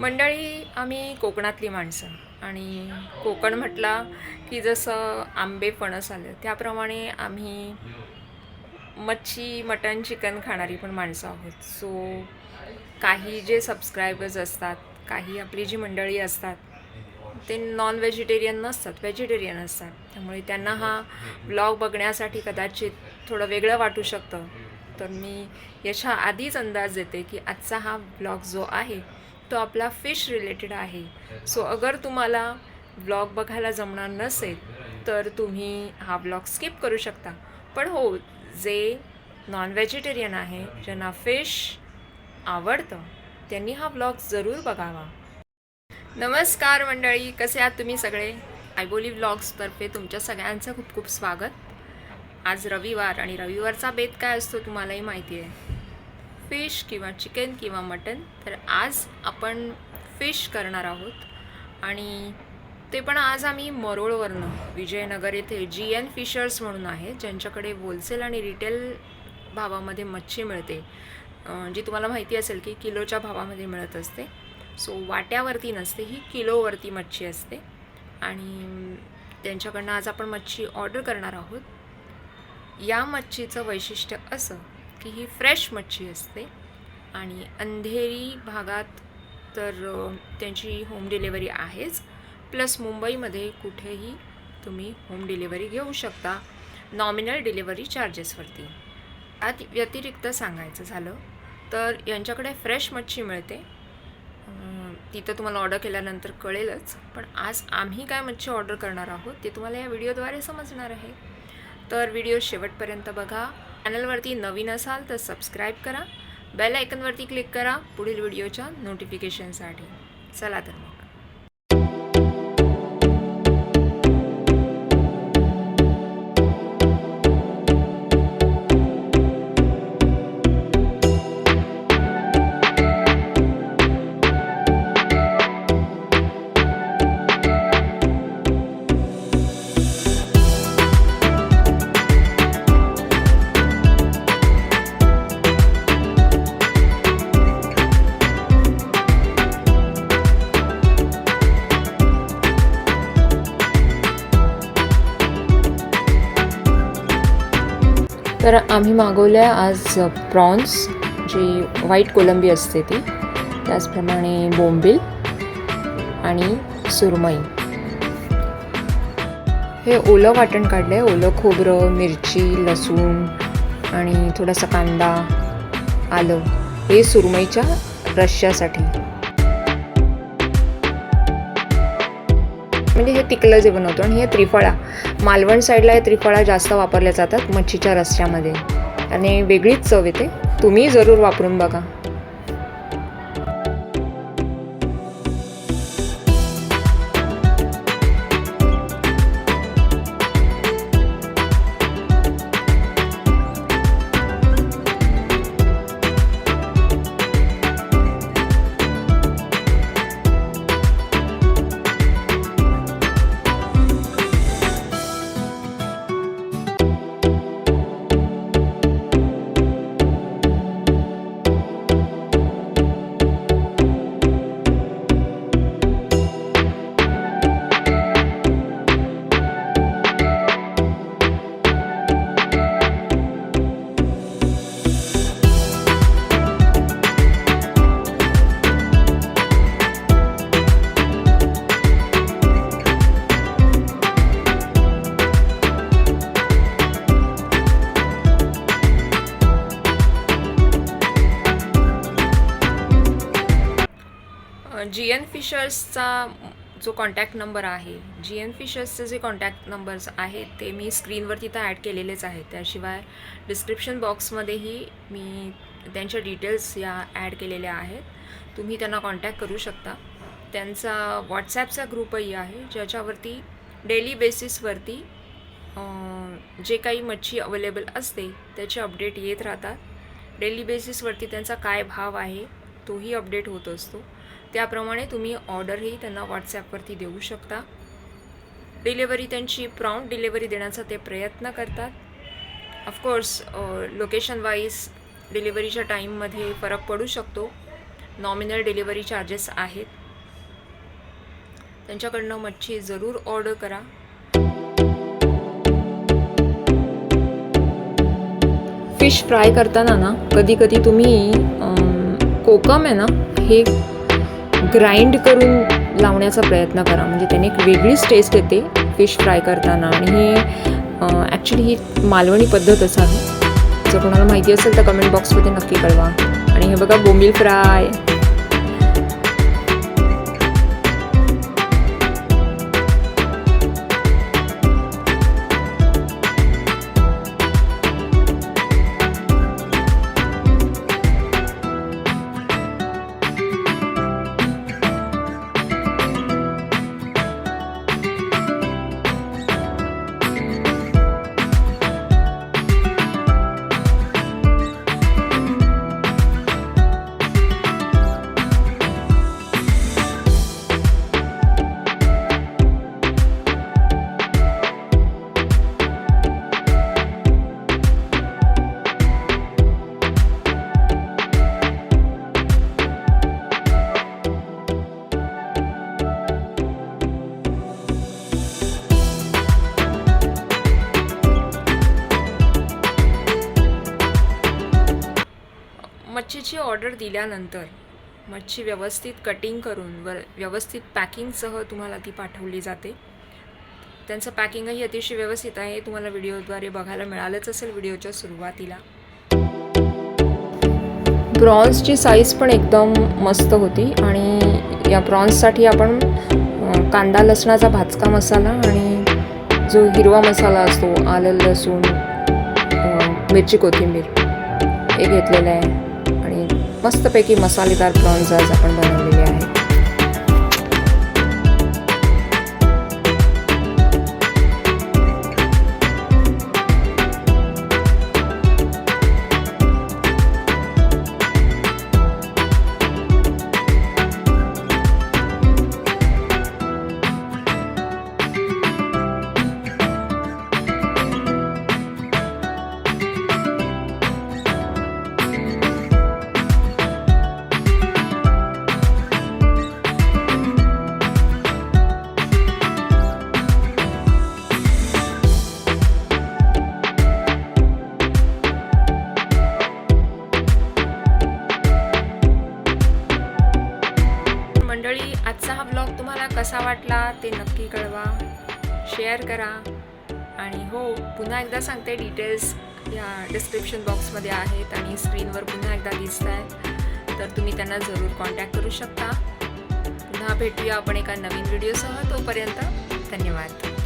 मंडळी, आम्ही कोकणातली माणसं आणि कोकण म्हटला की जसं आंबे फणस आलं त्याप्रमाणे आम्ही मच्छी मटण चिकन खाणारी पण माणसं आहोत. सो काही जे सबस्क्रायबर्स असतात, काही आपली जी मंडळी असतात ते नॉन व्हेजिटेरियन नसतात, व्हेजिटेरियन असतात. त्यामुळे त्यांना हा ब्लॉग बघण्यासाठी कदाचित थोडं वेगळं वाटू शकतं. तर मी याच्या आधीच अंदाज देते की आजचा हा ब्लॉग जो आहे तो आपला फिश रिलेटेड आहे. सो अगर तुम्हाला ब्लॉग बघायला जमणार नसेल तर तुम्ही हा ब्लॉग स्किप करू शकता. पण हो, जे नॉन व्हेजिटेरियन आहे, ज्यांना फिश आवडतं, त्यांनी हा ब्लॉग जरूर बघावा. नमस्कार मंडळी, कसे आहात तुम्ही सगळे? आयबोली व्लॉग्सतर्फे तुमच्या सगळ्यांचं खूप खूप स्वागत. आज रविवार आणि रविवारचा बेत काय असतो तुम्हालाही माहिती आहे, फिश किंवा चिकन किंवा मटन. तर आज आपण फिश करणार आहोत आणि ते पण आज आम्ही मरोळवरनं, विजयनगर येथे GN फिशर्स म्हणून आहे, ज्यांच्याकडे होलसेल आणि रिटेल भावामध्ये मच्छी मिळते, जी तुम्हाला माहिती असेल की किलोच्या भावामध्ये मिळत असते. सो वाट्यावरती नसते, ही किलोवरती मच्छी असते आणि त्यांच्याकडनं आज आपण मच्छी ऑर्डर करणार आहोत. या मच्छीचं वैशिष्ट्य असं की ही फ्रेश मच्छी असते आणि अंधेरी भागात तर त्यांची होम डिलेवरी आहेच, प्लस मुंबईमध्ये कुठेही तुम्ही होम डिलेवरी घेऊ शकता नॉमिनल डिलेवरी चार्जेसवरती. यात व्यतिरिक्त सांगायचं झालं तर यांच्याकडे फ्रेश मच्छी मिळते. तिथं तुम्हाला ऑर्डर केल्यानंतर कळेलच, पण आज आम्ही काय मच्छी ऑर्डर करणार आहोत ते तुम्हाला या व्हिडिओद्वारे समजणार आहे. तर व्हिडिओ शेवटपर्यंत बघा. चॅनलवरती नवीन असाल तर सबस्क्राईब करा, बेल आयकनवरती क्लिक करा पुढील व्हिडिओच्या नोटिफिकेशनसाठी. चला तर मग. तर आम्ही मागवल्या आज प्रॉन्स, जी व्हाईट कोलंबी असते ती, त्याचप्रमाणे बोंबील आणि सुरमई. हे ओलं वाटण काढलं आहे, ओलं खोबरं, मिरची, लसूण आणि थोडासा कांदा, आलं, हे सुरमईच्या रश्श्यासाठी. म्हणजे हे तिकलं जे बनवतो. आणि हे त्रिफळा, मालवण साईडला हे त्रिफळा जास्त वापरल्या जातात मच्छीच्या रस्स्यामध्ये आणि वेगळीच चव येते. तुम्ही जरूर वापरून बघा. GN फिशर्सचा जो कॉन्टॅक्ट नंबर आहे, GN फिशर्सचे जे कॉन्टॅक्ट नंबर्स आहेत ते मी स्क्रीनवरती तर ॲड केलेलेच आहेत. त्याशिवाय डिस्क्रिप्शन बॉक्समध्येही मी त्यांच्या डिटेल्स या ॲड केलेल्या आहेत. तुम्ही त्यांना कॉन्टॅक्ट करू शकता. त्यांचा व्हॉट्सॲपचा ग्रुपही आहे, ज्याच्यावरती डेली बेसिसवरती जे काही मच्छी अवेलेबल असते त्याचे अपडेट येत राहतात. डेली बेसिसवरती त्यांचा काय भाव आहे तोही अपडेट होत असतो. त्याप्रमाणे तुम्ही ऑर्डरही त्यांना व्हॉट्सॲपवरती देऊ शकता. डिलेवरी त्यांची प्रॉम्प्ट डिलेवरी देण्याचा ते प्रयत्न करतात. ऑफकोर्स लोकेशन वाईज डिलिव्हरीच्या टाईममध्ये फरक पडू शकतो, नॉमिनल डिलिव्हरी चार्जेस आहेत. त्यांच्याकडनं मच्छी जरूर ऑर्डर करा. फिश फ्राय करताना ना कधी कधी तुम्ही कोकम आहे ना हे ग्राइंड करून लावण्याचा प्रयत्न करा, म्हणजे त्याने एक वेगळीच टेस्ट येते फिश फ्राय करताना. आणि हे ॲक्च्युली ही मालवणी पद्धत असावी. जर कोणाला माहिती असेल तर कमेंट बॉक्समध्ये नक्की कळवा. आणि हे बघा बोंबील फ्राय. मच्छीची ऑर्डर दिल्यानंतर मच्छी व्यवस्थित कटिंग करून व्यवस्थित पॅकिंगसह तुम्हाला ती पाठवली जाते. त्यांचं पॅकिंगही अतिशय व्यवस्थित आहे. तुम्हाला व्हिडिओद्वारे बघायला मिळालंच असेल व्हिडिओच्या सुरुवातीला. प्रॉन्सची साईज पण एकदम मस्त होती. आणि या प्रॉन्ससाठी आपण कांदा लसणाचा भाजका मसाला आणि जो हिरवा मसाला असतो आलं लसूण मिरची कोथिंबीर हे घेतलेलं आहे. आणि मस्तपैकी मसालेदार प्रॉन्स आज आपण बनवलेले आहेत. आजचा हा ब्लॉग तुम्हाला कसा वाटला ते नक्की कळवा, शेअर करा. आणि हो, पुन्हा एकदा सांगते, डिटेल्स या डिस्क्रिप्शन बॉक्समध्ये आहेत आणि स्क्रीनवर पुन्हा एकदा दिसत आहेत, तर तुम्ही त्यांना जरूर कॉन्टॅक्ट करू शकता. पुन्हा भेटूया आपण एका नवीन व्हिडिओसह. तोपर्यंत धन्यवाद.